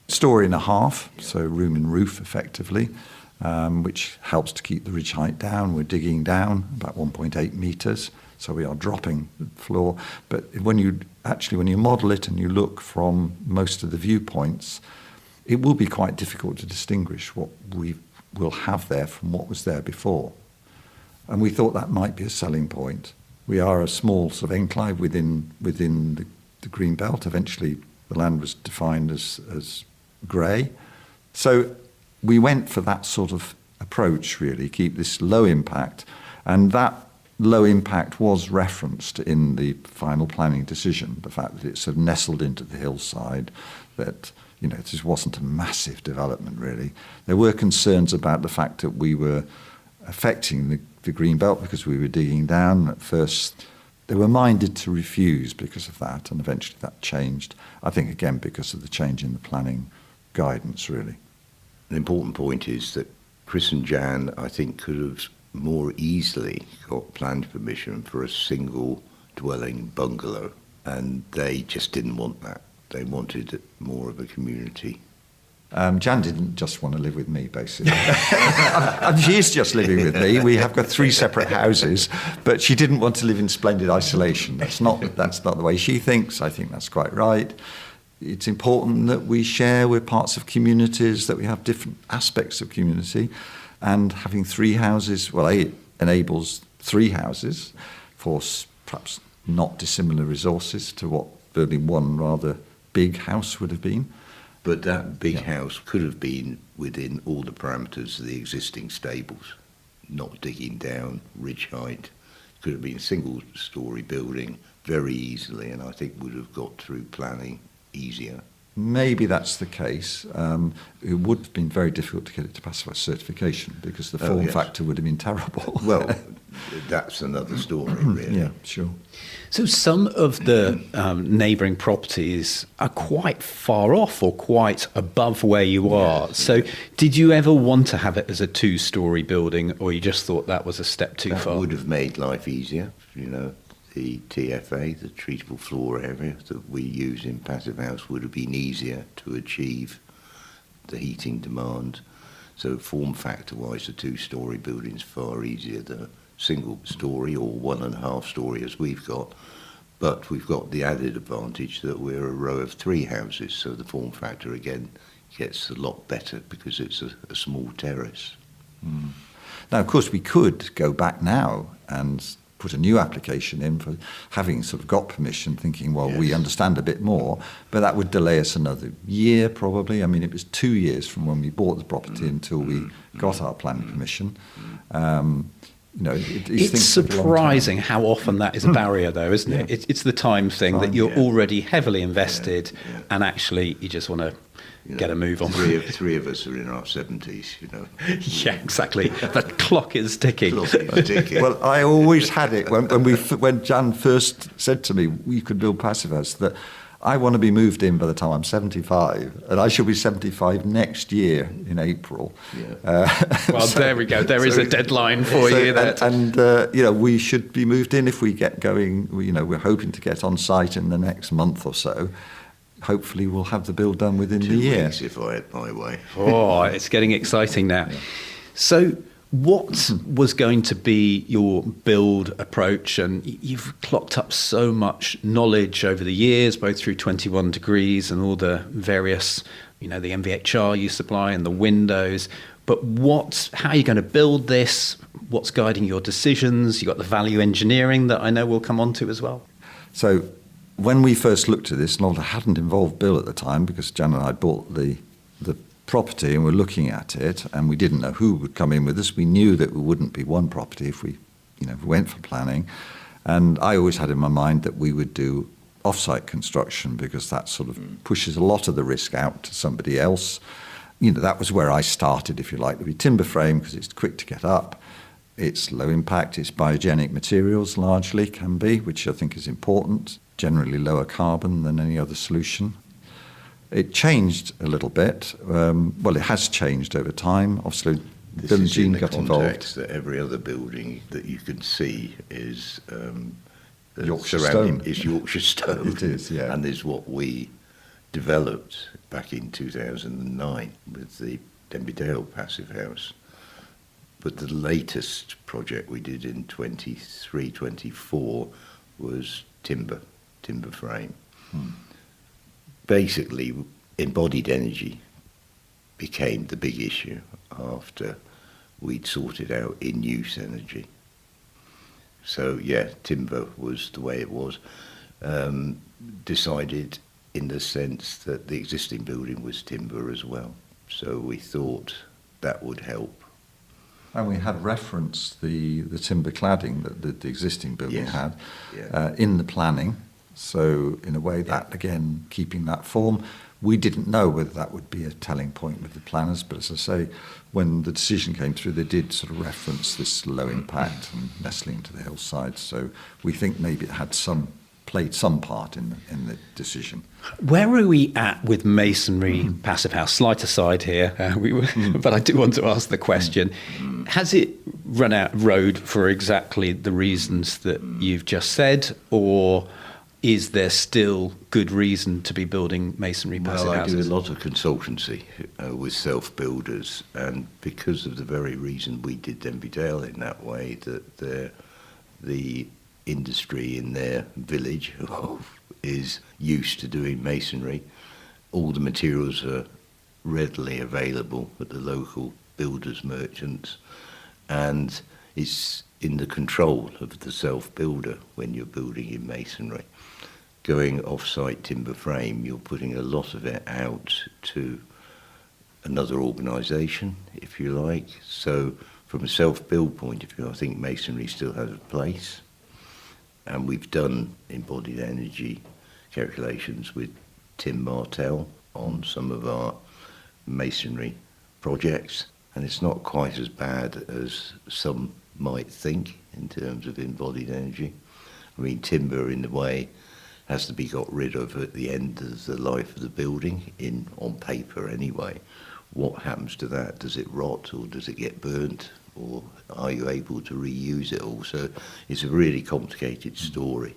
[SPEAKER 4] stories, so room and roof effectively, which helps to keep the ridge height down. We're digging down about 1.8 metres, so we are dropping the floor. But when you model it and you look from most of the viewpoints, it will be quite difficult to distinguish what we will have there from what was there before. And we thought that might be a selling point. We are a small sort of enclave within the green belt. Eventually, the land was defined as grey. So we went for that sort of approach, really, keep this low impact. And that low impact was referenced in the final planning decision, the fact that it's sort of nestled into the hillside, that, you know, this wasn't a massive development, really. There were concerns about the fact that we were affecting the green belt because we were digging down. At first, they were minded to refuse because of that, and eventually that changed. I think, again, because of the change in the planning guidance, really.
[SPEAKER 3] An important point is that Chris and Jan, I think, could have more easily got planning permission for a single dwelling bungalow, and they just didn't want that. They wanted more of a community.
[SPEAKER 4] Jan didn't just want to live with me, basically. And she is just living with me. We have got 3 separate houses, but she didn't want to live in splendid isolation. That's not the way she thinks. I think that's quite right. It's important that we share. We're parts of communities, that we have different aspects of community. And having 3 houses, well, it enables 3 houses for perhaps not dissimilar resources to what building one rather big house would have been.
[SPEAKER 3] But that big house could have been within all the parameters of the existing stables, not digging down, ridge height. Could have been a single-storey building very easily, and I think would have got through planning easier.
[SPEAKER 4] Maybe that's the case. It would have been very difficult to get it to Passivhaus certification because the form factor would have been terrible.
[SPEAKER 3] Well, that's another story, really.
[SPEAKER 4] Yeah, sure.
[SPEAKER 1] So some of the neighbouring properties are quite far off or quite above where you are.
[SPEAKER 3] Yes,
[SPEAKER 1] so did you ever want to have it as a 2-storey building, or you just thought that was a step too far?
[SPEAKER 3] That would have made life easier, you know. The TFA, the treatable floor area that we use in Passivhaus, would have been easier to achieve the heating demand. So form factor wise, the 2-storey building is far easier than a single storey or 1.5 storey as we've got. But we've got the added advantage that we're a row of 3 houses, so the form factor again gets a lot better because it's a small terrace.
[SPEAKER 4] Now, of course, we could go back now and put a new application in for having sort of got permission, thinking, well, we understand a bit more, but that would delay us another year probably. I mean, it was 2 years from when we bought the property until we got our planning permission. You know,
[SPEAKER 1] it's surprising how often that is a barrier, though, isn't it? It's the time thing that you're already heavily invested, and actually you just want to get a move on.
[SPEAKER 3] Three of us are in our 70s, you know.
[SPEAKER 1] Yeah, exactly. The clock is ticking.
[SPEAKER 4] Well, I always had it when Jan first said to me, "We could build Passivhaus," that I want to be moved in by the time I'm 75, and I shall be 75 next year in April.
[SPEAKER 1] Well, there we go. There is a deadline for you.
[SPEAKER 4] And you know, we should be moved in if we get going. You know, we're hoping to get on site in the next month or so. Hopefully we'll have the build done within the year.
[SPEAKER 3] 2 weeks if I had my way.
[SPEAKER 1] Oh, it's getting exciting now. So what was going to be your build approach? And you've clocked up so much knowledge over the years, both through 21 Degrees and all the various, you know, the MVHR you supply and the windows. But how are you going to build this? What's guiding your decisions? You've got the value engineering that I know we'll come on to as well.
[SPEAKER 4] So when we first looked at this, and I hadn't involved Bill at the time because Jan and I bought the property and were looking at it, and we didn't know who would come in with us. We knew that it wouldn't be one property if we went for planning. And I always had in my mind that we would do off-site construction because that sort of pushes a lot of the risk out to somebody else. You know, that was where I started, if you like, to be timber frame because it's quick to get up. It's low impact, it's biogenic materials largely can be, which I think is important. Generally lower carbon than any other solution. It changed a little bit. Well, it has changed over time. Obviously, Bill and Jean got involved.
[SPEAKER 3] That every other building that you can see is
[SPEAKER 4] Yorkshire
[SPEAKER 3] surrounding
[SPEAKER 4] stone.
[SPEAKER 3] is Yorkshire stone.
[SPEAKER 4] It is, yeah.
[SPEAKER 3] And is what we developed back in 2009 with the Denbydale Passive House. But the latest project we did in 23-24 was timber frame. Basically, embodied energy became the big issue after we'd sorted out in-use energy. So yeah, timber was the way it was. Decided in the sense that the existing building was timber as well. So we thought that would help.
[SPEAKER 4] And we had referenced the timber cladding that the existing building
[SPEAKER 3] Yes.
[SPEAKER 4] had
[SPEAKER 3] Yeah.
[SPEAKER 4] in the planning. So in a way that, again, keeping that form, we didn't know whether that would be a telling point with the planners, but as I say, when the decision came through, they did sort of reference this low impact and nestling to the hillside. So we think maybe it had played some part in the decision.
[SPEAKER 1] Where are we at with masonry passive house? Slight aside here, but I do want to ask the question. Has it run out of road for exactly the reasons that you've just said, or is there still good reason to be building masonry passive
[SPEAKER 3] Well, I
[SPEAKER 1] houses?
[SPEAKER 3] do a lot of consultancy with self-builders, and because of the very reason we did Denbydale in that way, that the industry in their village is used to doing masonry. All the materials are readily available at the local builders, merchants, and it's in the control of the self-builder when you're building in masonry. Going off-site timber frame, you're putting a lot of it out to another organisation, if you like. So from a self-build point of view, I think masonry still has a place. And we've done embodied energy calculations with Tim Martell on some of our masonry projects, and it's not quite as bad as some might think in terms of embodied energy. I mean, timber in a way has to be got rid of at the end of the life of the building, on paper anyway. What happens to that? Does it rot, or does it get burnt, or are you able to reuse it all? So it's a really complicated story.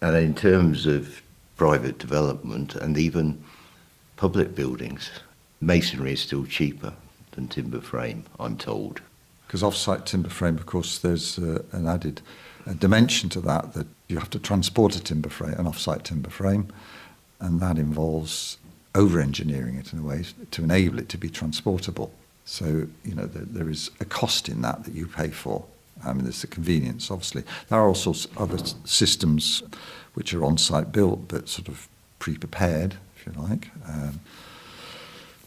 [SPEAKER 3] And in terms of private development and even public buildings, masonry is still cheaper than timber frame, I'm told.
[SPEAKER 4] Because off-site timber frame, of course, there's an added dimension to that you have to transport a timber frame, an off-site timber frame, and that involves over-engineering it in a way to enable it to be transportable. So, there is a cost in that you pay for. I mean, there's the convenience, obviously. There are also other systems which are on-site built, but sort of pre-prepared, if you like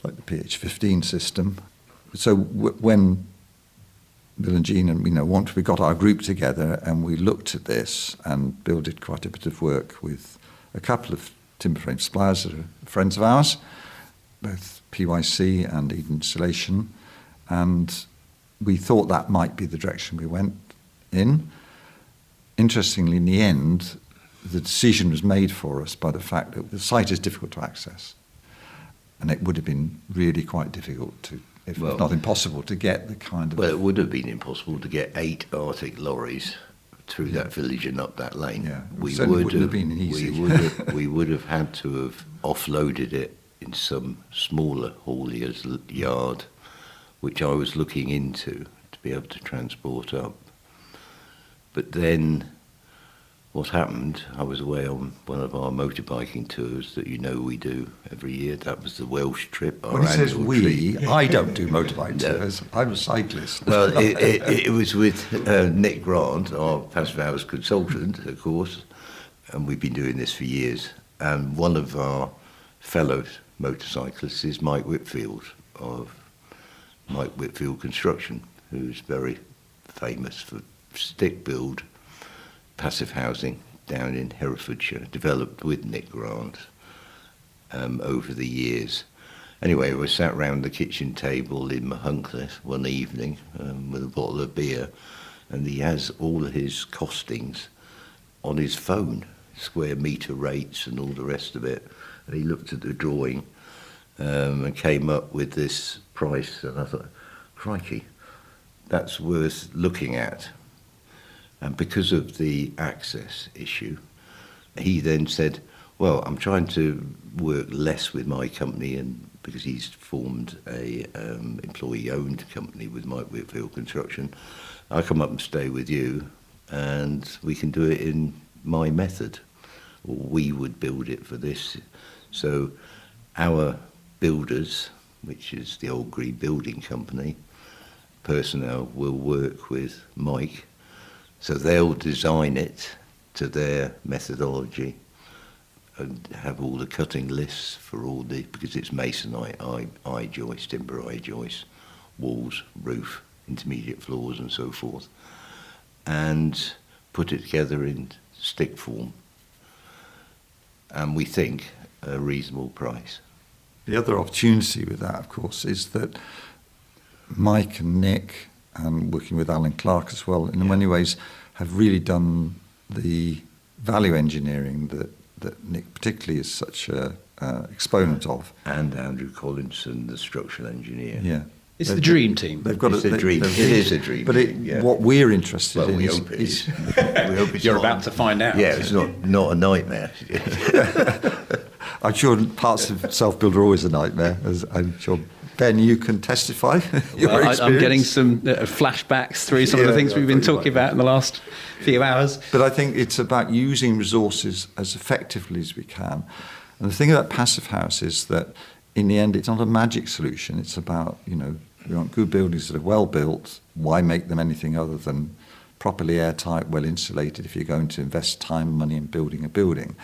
[SPEAKER 4] the HPH400 system. So when Bill and Jean and once we got our group together and we looked at this, and Bill did quite a bit of work with a couple of timber frame suppliers that are friends of ours, both PYC and Eden Insulation, and we thought that might be the direction we went in. Interestingly, in the end, the decision was made for us by the fact that the site is difficult to access, and it would have been really quite difficult to, if not impossible, to get the kind of...
[SPEAKER 3] Well, it would have been impossible to get 8 Arctic lorries through that village and up that lane.
[SPEAKER 4] Yeah, it wouldn't have been easy.
[SPEAKER 3] We would have had to have offloaded it in some smaller haulier's yard, which I was looking into to be able to transport up. But then what happened, I was away on one of our motorbiking tours that we do every year. That was the Welsh trip.
[SPEAKER 4] When he says we, I don't do motorbike tours. I'm a cyclist.
[SPEAKER 3] Well, it was with Nick Grant, our Passivhaus consultant, of course, and we've been doing this for years. And one of our fellow motorcyclists is Mike Whitfield of Mike Whitfield Construction, who's very famous for stick build passive housing down in Herefordshire, developed with Nick Grant over the years. Anyway, we sat round the kitchen table in Mahuncliffe one evening with a bottle of beer, and he has all of his costings on his phone, square metre rates and all the rest of it. And he looked at the drawing and came up with this price, and I thought, crikey, that's worth looking at. And because of the access issue, he then said, well, I'm trying to work less with my company, and because he's formed a employee-owned company with Mike Whitfield Construction, I come up and stay with you, and we can do it in my method. Or we would build it for this. So our builders, which is the Old Green Building Company, personnel will work with Mike. So they'll design it to their methodology and have all the cutting lists for all the, because it's masonite, I-joist, timber I-joist, walls, roof, intermediate floors and so forth, and put it together in stick form. And we think a reasonable price.
[SPEAKER 4] The other opportunity with that, of course, is that Mike and Nick, and working with Alan Clark as well, in many ways have really done the value engineering that Nick particularly is such a exponent of.
[SPEAKER 3] And Andrew Collinson, the structural engineer.
[SPEAKER 4] Yeah.
[SPEAKER 1] It's the dream team.
[SPEAKER 4] They've got
[SPEAKER 3] It's a dream. It is a dream.
[SPEAKER 4] But what we're interested in
[SPEAKER 3] we
[SPEAKER 4] is,
[SPEAKER 3] hope it
[SPEAKER 4] is
[SPEAKER 3] is. We hope it's
[SPEAKER 1] You're
[SPEAKER 3] not-
[SPEAKER 1] about to find out.
[SPEAKER 3] Yeah, it's not a nightmare.
[SPEAKER 4] I'm sure parts of self-build are always a nightmare, as I'm sure, Ben, you can testify. Your
[SPEAKER 1] Well, I'm
[SPEAKER 4] experience.
[SPEAKER 1] getting some flashbacks through some of the
[SPEAKER 4] Yeah,
[SPEAKER 1] things we've been
[SPEAKER 3] pretty
[SPEAKER 1] talking
[SPEAKER 3] much.
[SPEAKER 1] about in the last few hours.
[SPEAKER 4] But I think it's about using resources as effectively as we can. And the thing about Passive House is that in the end, it's not a magic solution. It's about, we want good buildings that are well built. Why make them anything other than properly airtight, well insulated if you're going to invest time and money in building a building?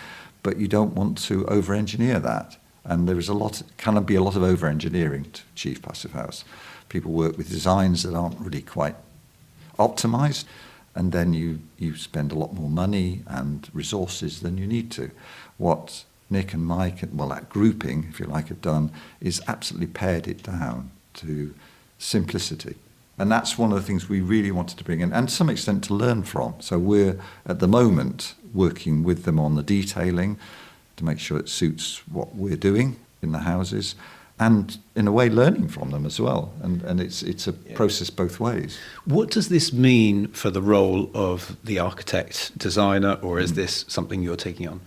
[SPEAKER 4] But you don't want to over-engineer that. And there is can be a lot of over-engineering to achieve Passive House. People work with designs that aren't really quite optimized, and then you spend a lot more money and resources than you need to. What Nick and Mike, that grouping, if you like, have done is absolutely pared it down to simplicity. And that's one of the things we really wanted to bring in, and to some extent to learn from. So we're, at the moment, working with them on the detailing to make sure it suits what we're doing in the houses, and in a way learning from them as well. And it's a process both ways.
[SPEAKER 1] What does this mean for the role of the architect designer, or is this something you're taking on?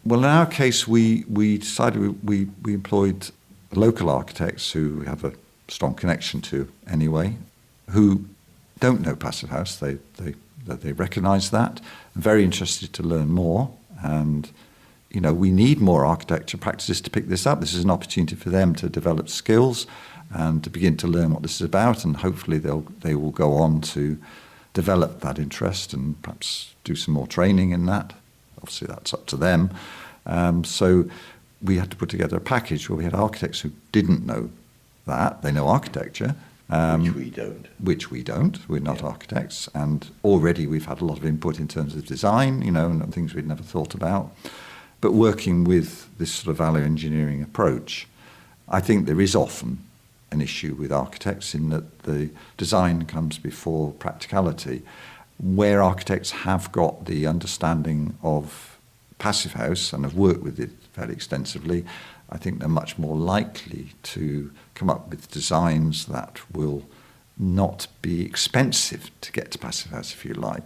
[SPEAKER 4] Well, in our case, we decided we employed local architects who we have a strong connection to anyway, who don't know Passive House. They recognise that, very interested to learn more. And, we need more architecture practices to pick this up. This is an opportunity for them to develop skills and to begin to learn what this is about. And hopefully they will go on to develop that interest and perhaps do some more training in that. Obviously, that's up to them. So we had to put together a package where we had architects who didn't know that. They know architecture.
[SPEAKER 3] Which we don't.
[SPEAKER 4] Which we don't. We're not architects. And already we've had a lot of input in terms of design, and things we'd never thought about. But working with this sort of value engineering approach, I think there is often an issue with architects in that the design comes before practicality. Where architects have got the understanding of Passive House and have worked with it fairly extensively, I think they're much more likely to come up with designs that will not be expensive to get to Passive House, if you like.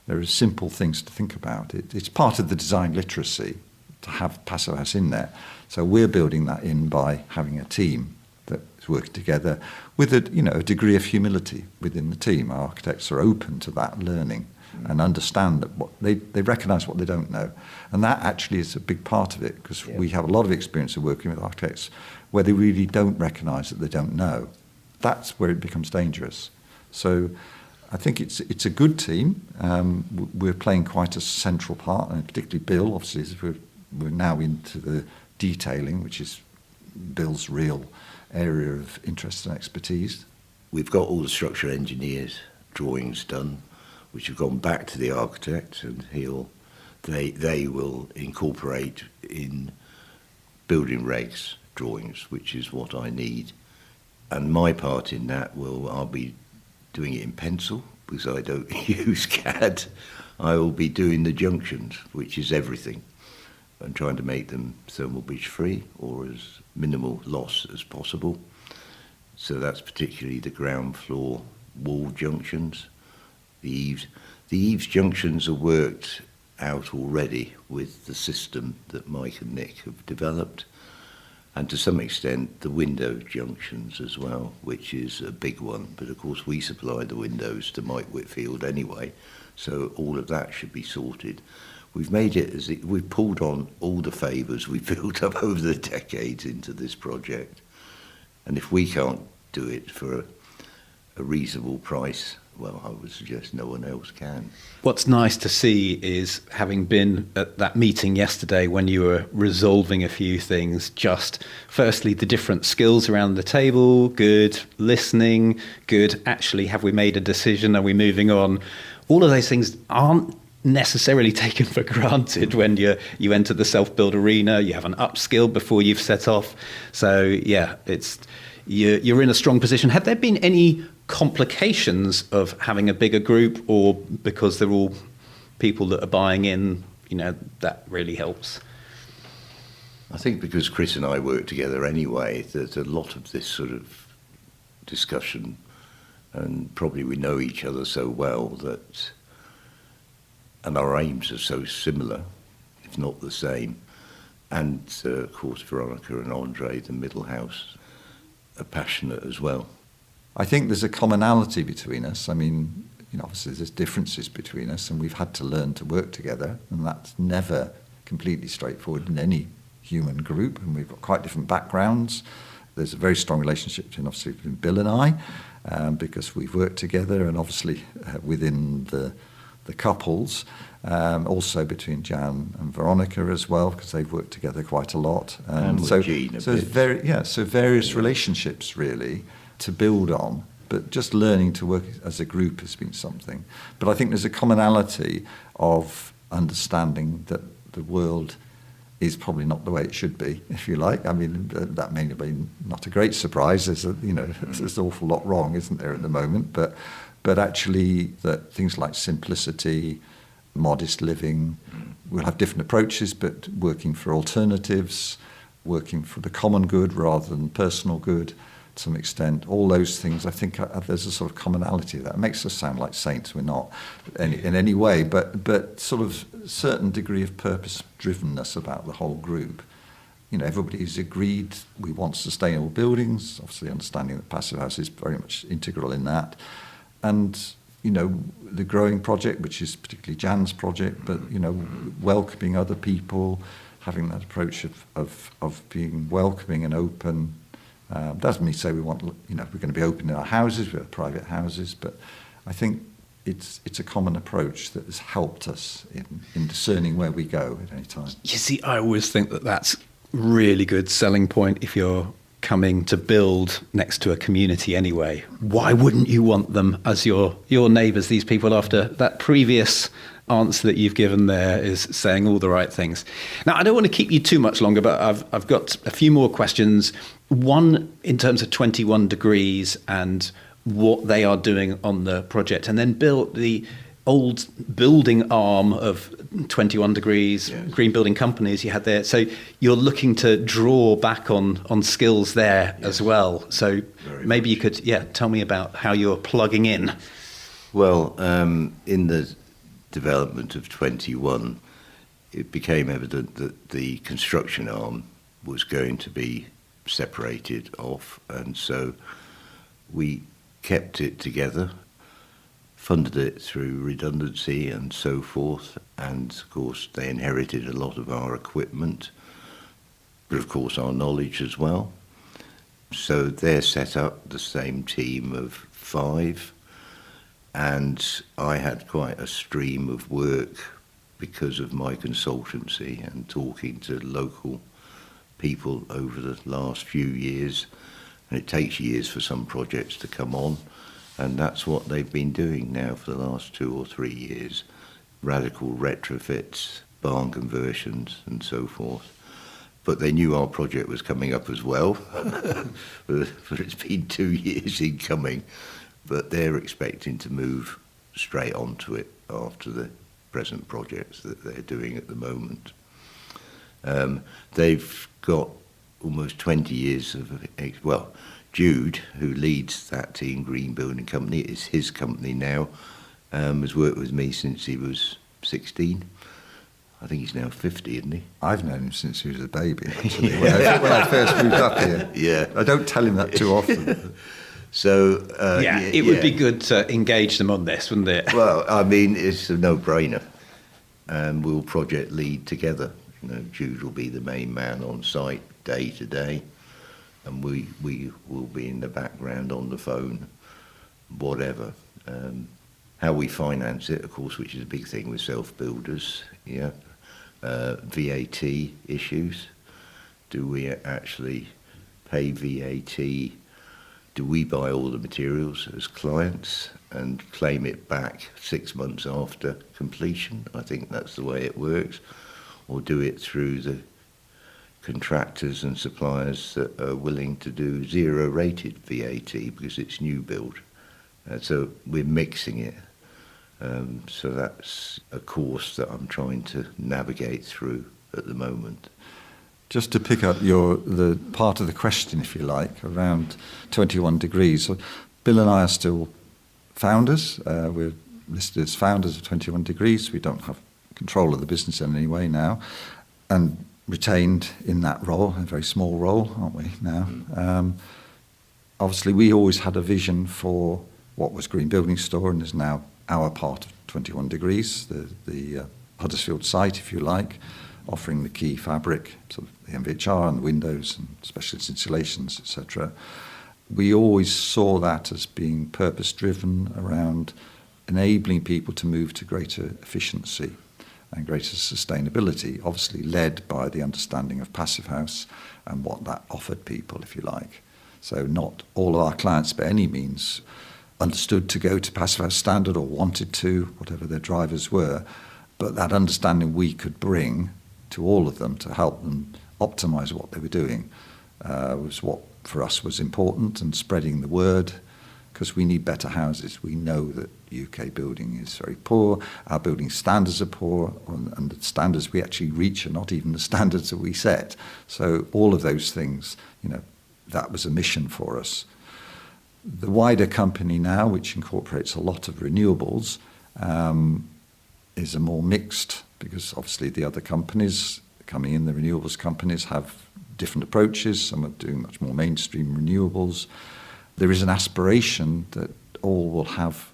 [SPEAKER 4] There are simple things to think about. It's part of the design literacy to have Passive House in there. So we're building that in by having a team that is working together with a degree of humility within the team. Our architects are open to that learning and understand that they recognise what they don't know. And that actually is a big part of it, because we have a lot of experience of working with architects where they really don't recognise that they don't know. That's where it becomes dangerous. So I think it's a good team. We're playing quite a central part, and particularly Bill, obviously, as we're now into the detailing, which is Bill's real area of interest and expertise.
[SPEAKER 3] We've got all the structural engineers' drawings done, which have gone back to the architect, and they will incorporate in building regs drawings, which is what I need. And my part in that I'll be doing it in pencil, because I don't use CAD. I will be doing the junctions, which is everything, and trying to make them thermal breach free or as minimal loss as possible. So that's particularly the ground floor wall junctions. the eaves. The eaves junctions are worked out already with the system that Mike and Nick have developed, and to some extent the window junctions as well, which is a big one. But of course we supply the windows to Mike Whitfield anyway, so all of that should be sorted. We've made it as we've pulled on all the favours we've built up over the decades into this project, and if we can't do it for a reasonable price, well, I would suggest no one else can.
[SPEAKER 1] What's nice to see is, having been at that meeting yesterday when you were resolving a few things, just firstly the different skills around the table, good, listening, good, actually have we made a decision, are we moving on? All of those things aren't necessarily taken for granted when you enter the self-build arena. You have an upskill before you've set off. So yeah, you're in a strong position. Have there been any complications of having a bigger group, or because they're all people that are buying in, that really helps?
[SPEAKER 3] I think because Chris and I work together anyway, there's a lot of this sort of discussion, and probably we know each other so well that, and our aims are so similar, if not the same. And of course Veronica and Andre, the middle house, are passionate as well.
[SPEAKER 4] I think there's a commonality between us. I mean, obviously there's differences between us, and we've had to learn to work together, and that's never completely straightforward in any human group, and we've got quite different backgrounds. There's a very strong relationship between Bill and I, because we've worked together, and obviously within the couples, also between Jan and Veronica as well, because they've worked together quite a lot.
[SPEAKER 3] And with Jean
[SPEAKER 4] so various relationships really to build on, but just learning to work as a group has been something. But I think there's a commonality of understanding that the world is probably not the way it should be, if you like. I mean, that may be not a great surprise. There's there's an awful lot wrong, isn't there, at the moment? But actually, that things like simplicity, modest living, we'll have different approaches, but working for alternatives, working for the common good rather than personal good, to some extent, all those things, I think there's a sort of commonality there. It makes us sound like saints. We're not in any way, but sort of certain degree of purpose-drivenness about the whole group. Everybody's agreed we want sustainable buildings, obviously understanding that Passive House is very much integral in that. And, the growing project, which is particularly Jan's project, but, welcoming other people, having that approach of being welcoming and open. Doesn't mean say we want, we're going to be open in our houses, we have private houses, but I think it's a common approach that has helped us in discerning where we go at any time.
[SPEAKER 1] You see, I always think that that's really good selling point if you're coming to build next to a community anyway. Why wouldn't you want them as your neighbours? These people, after that previous answer that you've given there, is saying all the right things. Now, I don't want to keep you too much longer, but I've got a few more questions. One in terms of 21 Degrees and what they are doing on the project, and then Bill, the old building arm of 21 Degrees, yes, Green Building Companies you had there. So you're looking to draw back on skills there, yes, as well. So very maybe much. You could, tell me about how you're plugging in.
[SPEAKER 3] Well, in the development of 21, it became evident that the construction arm was going to be separated off, and so we kept it together, funded it through redundancy and so forth, and of course they inherited a lot of our equipment, but of course our knowledge as well. So they're set up, the same team of 5, and I had quite a stream of work because of my consultancy and talking to local people over the last few years, and it takes years for some projects to come on, and that's what they've been doing now for the last 2 or 3 years. Radical retrofits, barn conversions and so forth. But they knew our project was coming up as well, but it's been 2 years in coming, but they're expecting to move straight onto it after the present projects that they're doing at the moment. They've got almost 20 years of, Jude, who leads that team, Green Building Company, it's his company now, Has worked with me since he was 16. I think he's now 50, isn't he?
[SPEAKER 4] I've known him since he was a baby, actually, when I first moved up here.
[SPEAKER 3] Yeah.
[SPEAKER 4] I don't tell him that too often.
[SPEAKER 3] So
[SPEAKER 1] it would be good to engage them on this, wouldn't it?
[SPEAKER 3] Well, I mean, it's a no-brainer, and we'll project lead together. Jude will be the main man on site day to day, and we will be in the background on the phone, whatever. How we finance it, of course, which is a big thing with self-builders. Yeah. VAT issues. Do we actually pay VAT? Do we buy all the materials as clients and claim it back 6 months after completion? I think that's the way it works. Or do it through the contractors and suppliers that are willing to do zero-rated VAT because it's new build. So we're mixing it. So that's a course that I'm trying to navigate through at the moment.
[SPEAKER 4] Just to pick up the part of the question, if you like, around 21 degrees. So Bill and I are still founders. We're listed as founders of 21 degrees. We don't have control of the business in any way now, and retained in that role, a very small role, aren't we now? Obviously, we always had a vision for what was Green Building Store and is now our part of 21 degrees, the Huddersfield site, if you like, offering the key fabric, sort of the MVHR and the windows and specialist insulations, etc. We always saw that as being purpose-driven around enabling people to move to greater efficiency and greater sustainability, obviously led by the understanding of Passivhaus and what that offered people, if you like. So not all of our clients by any means understood to go to Passivhaus standard or wanted to, whatever their drivers were, but that understanding we could bring to all of them to help them optimise what they were doing was what for us was important, and spreading the word, because we need better houses. We know that UK building is very poor, our building standards are poor, and the standards we actually reach are not even the standards that we set. So all of those things, that was a mission for us. The wider company now, which incorporates a lot of renewables, is a more mixed, because obviously the other companies coming in, the renewables companies, have different approaches. Some are doing much more mainstream renewables. There is an aspiration that all will have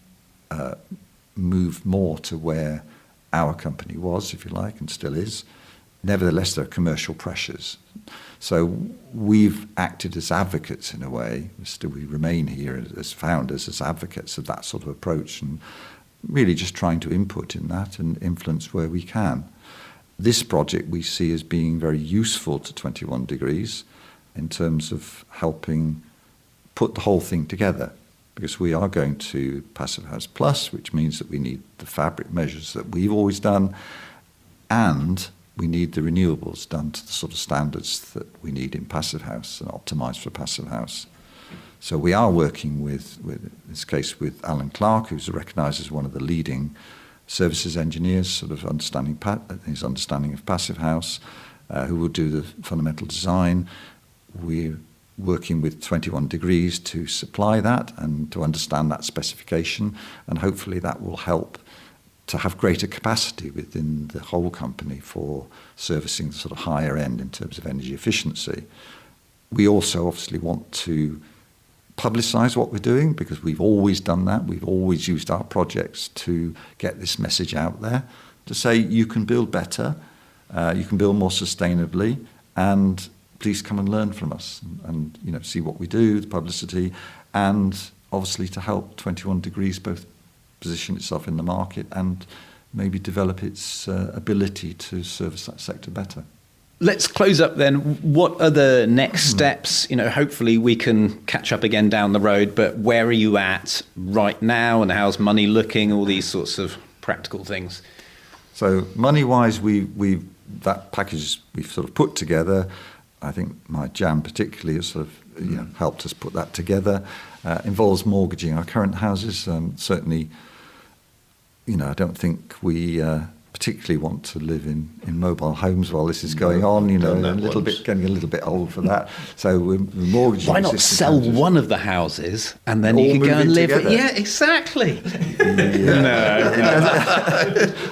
[SPEAKER 4] moved more to where our company was, if you like, and still is. Nevertheless, there are commercial pressures. So we've acted as advocates in a way. Still, we remain here as founders, as advocates of that sort of approach, and really just trying to input in that and influence where we can. This project we see as being very useful to 21 degrees in terms of helping put the whole thing together, because we are going to Passivhaus Plus, which means that we need the fabric measures that we've always done, and we need the renewables done to the sort of standards that we need in Passivhaus and optimised for Passivhaus. So we are working with in this case, with Alan Clark, who's recognised as one of the leading services engineers, sort of his understanding of Passivhaus, who will do the fundamental design. We're working with 21 degrees to supply that and to understand that specification, and hopefully that will help to have greater capacity within the whole company for servicing the sort of higher end in terms of energy efficiency. We also obviously want to publicise what we're doing, because we've always done that. We've always used our projects to get this message out there, to say you can build better, you can build more sustainably, and please come and learn from us and see what we do, the publicity, and obviously to help 21 degrees both position itself in the market and maybe develop its ability to service that sector better.
[SPEAKER 1] Let's close up then. What are the next steps? Hopefully we can catch up again down the road, but where are you at right now, and how's money looking? All these sorts of practical things.
[SPEAKER 4] So money-wise, that package we've sort of put together. I think my jam particularly has sort of helped us put that together. Involves mortgaging our current houses. Certainly, I don't think we particularly want to live in mobile homes while this is going on. You know, getting a little bit old for that. So we're mortgaging.
[SPEAKER 1] Why not sell one of the houses and then you could go and live?
[SPEAKER 4] Together.
[SPEAKER 1] Yeah, exactly.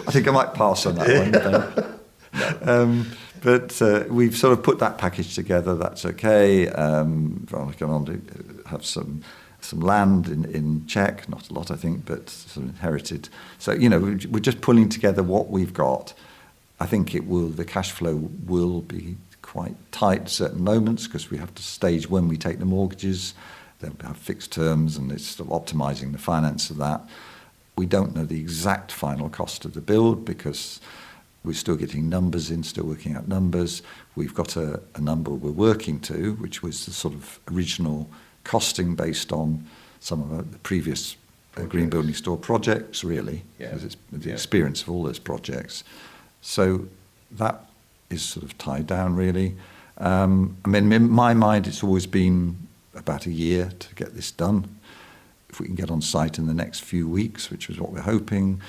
[SPEAKER 4] I think I might pass on that one. But we've sort of put that package together. That's okay. Veronica's gone on to have some land in Czech, not a lot I think, but sort of inherited. So, you know, we're just pulling together what we've got. I think the cash flow will be quite tight at certain moments because we have to stage when we take the mortgages. They'll have fixed terms and it's sort of optimising the finance of that. We don't know the exact final cost of the build because we're still getting numbers in, still working out numbers. We've got a number we're working to, which was the sort of original costing based on some of the previous green building store projects, really, because it's the experience of all those projects. So that is sort of tied down, really. I mean, in my mind, it's always been about a year to get this done. If we can get on site in the next few weeks, which is what we're hoping,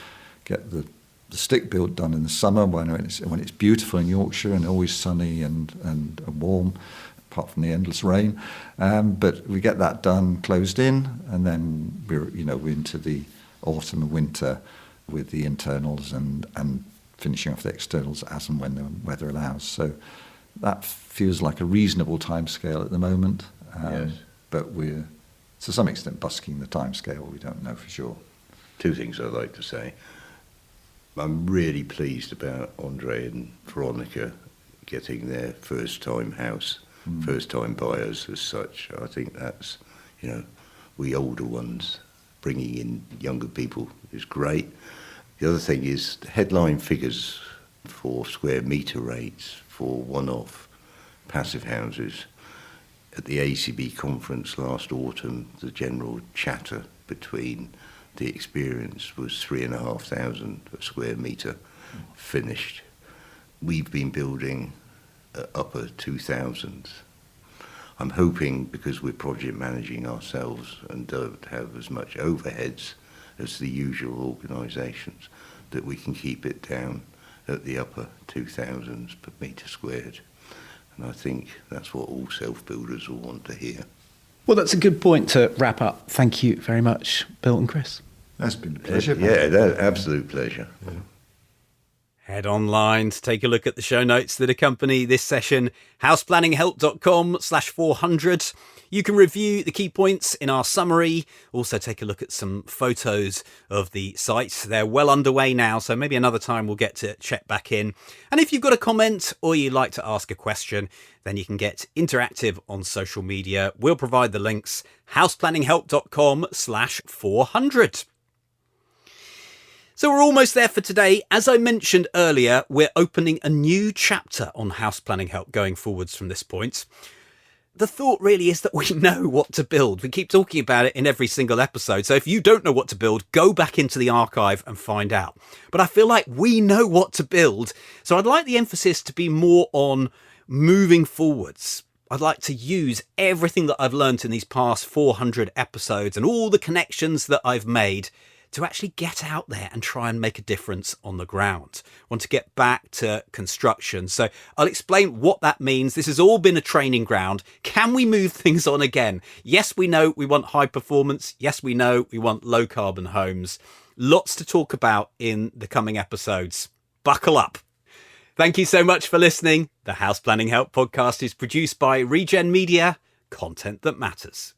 [SPEAKER 4] get the stick build done in the summer when it's beautiful in Yorkshire and always sunny and warm, apart from the endless rain. But we get that done, closed in, and then we're into the autumn and winter with the internals and finishing off the externals as and when the weather allows. So that feels like a reasonable timescale at the moment.
[SPEAKER 3] Yes.
[SPEAKER 4] But we're, to some extent, busking the timescale. We don't know for sure.
[SPEAKER 3] Two things I'd like to say. I'm really pleased about Andre and Veronica getting their first-time house, first-time buyers as such. I think that's, we older ones bringing in younger people is great. The other thing is the headline figures for square metre rates for one-off passive houses. At the ACB conference last autumn, the general chatter between the experience was 3,500 a square metre finished. We've been building upper 2,000s. I'm hoping, because we're project managing ourselves and don't have as much overheads as the usual organisations, that we can keep it down at the upper 2,000s per metre squared. And I think that's what all self-builders will want to hear.
[SPEAKER 1] Well, that's a good point to wrap up. Thank you very much, Bill and Chris.
[SPEAKER 4] That's been a pleasure.
[SPEAKER 3] Absolute pleasure. Yeah.
[SPEAKER 1] Head online to take a look at the show notes that accompany this session, houseplanninghelp.com/400. You can review the key points in our summary. Also take a look at some photos of the sites. They're well underway now, so maybe another time we'll get to check back in. And if you've got a comment or you'd like to ask a question, then you can get interactive on social media. We'll provide the links, houseplanninghelp.com/400. So we're almost there for today. As I mentioned earlier, we're opening a new chapter on House Planning Help going forwards from this point. The thought really is that we know what to build. We keep talking about it in every single episode. So if you don't know what to build, go back into the archive and find out. But I feel like we know what to build. So I'd like the emphasis to be more on moving forwards. I'd like to use everything that I've learned in these past 400 episodes and all the connections that I've made to actually get out there and try and make a difference on the ground. I want to get back to construction. So I'll explain what that means. This has all been a training ground. Can we move things on again? Yes, we know we want high performance. Yes, we know we want low carbon homes. Lots to talk about in the coming episodes. Buckle up. Thank you so much for listening. The House Planning Help podcast is produced by Regen Media, content that matters.